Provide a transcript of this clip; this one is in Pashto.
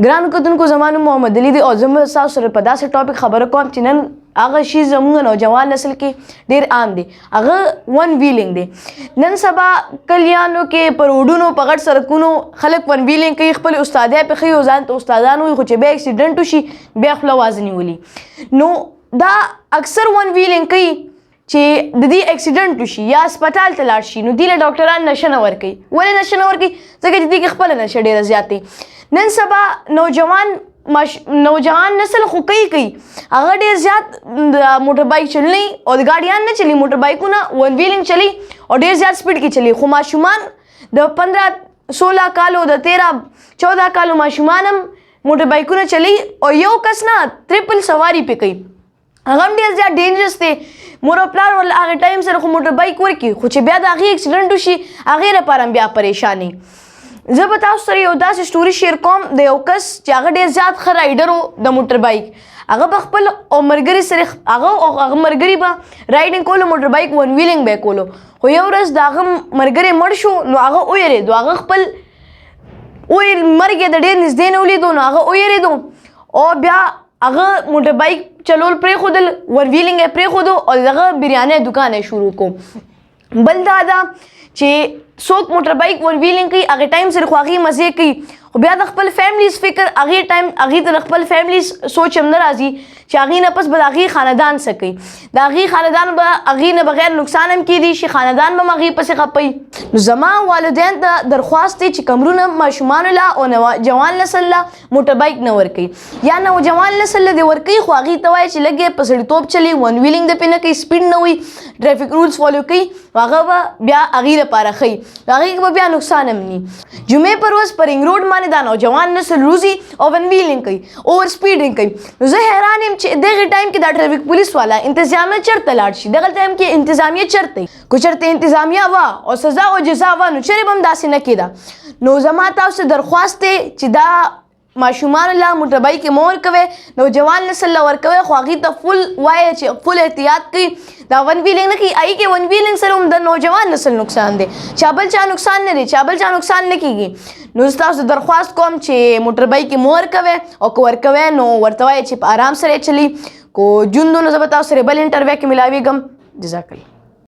ګرانو کتونکو زما نوم محمد علي دی او زه به ستاسو سره په داسې ټاپک خبره کوم چې نن هغه شی زموږ نوجوان نسل کې ډېر عام دی، هغه ون ویلینګ دی. نن سبا کلیانو کې په روډونو په غټ سړکونو خلک ون ویلینګ کوي، خپل استادۍ پې ښیي او ځان ته استادان وایي، خو چې بیا اکسیډنټ وشي بیا خوله وازه نیولي. نو دا اکثر ون ویلینګ کوي چې د دې اکسیډنټ وشي یا هسپتال ته لاړ شي، نو دې له ډاکټران نشه نه ورکوي. ولې نشه نه ورکوي؟ ځکه چې دې کې خپله نشه ډېره زیات دی. نن سبا نوجوان نسل خو کوي هغه ډېر زیات د موټر بایک چلنی او د ګاډیان نه چلی، موټر بایکونه ون ویلینګ چلی او ډېر زیات سپیډ کې چلی. خو ماشومان د 15-16 کالو د 13-14 کالو ماشومان هم موټر بایکونه چلی او یو کس نه ټریپل سواری پې کوي. هغه هم ډېر زیات ډینجرس دی. مور او پلار ول هغه ټایم سره خو موټر بایک ورکړي، خو چې بیا د هغې اکسیډنټ وشي هغې لپاره هم بیا پریشاني. زه به تاسو سره یو داسې سټوري شیر کوم د یو کس چې هغه ډېر زیات ښه رایډر و د موټر بایک. هغه به خپل او ملګري سره هغه ملګري به رایډینګ کولو، موټر بایک ون ویلینګ به یې کولو. خو یو ورځ د هغه ملګری مړ شو نو هغه ویرېدو، هغه خپل مرګ یې د ډېر نږدې نه ولیدو نو هغه ویرېدو او بیا هغه موټر بایک چلول پرېښودل، ون ویلینګ یې پرېښودو او د هغه بریانۍ دوکان یې شروع کړو. بل دا ده چې څوک موټر بایک ون ویلینګ کوي هغې ټایم سره خو هغې مزې کوي، خو بیا د خپل فیملیز فکر هغې ته د خپل فیملیز سوچ هم نه راځي چې هغې نه پس به د هغې خاندان څه کوي، د هغې خاندان به هغې نه بغیر نقصان هم کیدی شي، خاندان به هم هغې پسې خپوي. نو زما والدین ته درخواست دی چې کمرونه ماشومانو له او نوجوان نسل له موټر بایک نه ورکوي، یا نوجوان نسل له دې ورکوي خو هغې ته وایي چې لږ یې په سړیتوب چلي، ون ویلینګ د پې نه کوي، سپیډ نه وي، ټرافیک رولز فالو کوي، هغه به بیا هغې لپاره ښي، هغې کې به بیا نقصان هم ني. جمعې پر ورځ په رنګ روډ باندې دا نوجوان نسل روزي او ون ویلینګ کوي، اوور سپیډینګ کوي. نو زه حیران یم چې دغه ټایم کې دا ټرافیک پولیس والا انتظامیه چېرته لاړ شي؟ دغه ټایم کې انتظامیه چېرته؟ که چېرته انتظامیه وه او سزا او جزا وه نو چېرې به هم داسې نه کېده. نو زما تاسو ته درخواست دی چې دا ماشومانو له موټر بایک مه ورکوئ، نوجوان نسل له ورکوئ، خو هغې ته فل وایه چې فل احتیاط کوي، دا ون ویلینګ نه کوي. هغې کې ون ویلینګ سره هم د نوجوان نسل نقصان دی، چا بل چا نقصان نه دی، چا بل چا نقصان نه کېږي. نو زه تاسو درخواست کوم چې موټر بایک مه ورکوئ او که ورکوئ نو ورته وایئ چې په ارام سره یې چلي. کو جون نو زه به تاسو سره بل انټرویو کې ملاویږم. جزاک الله.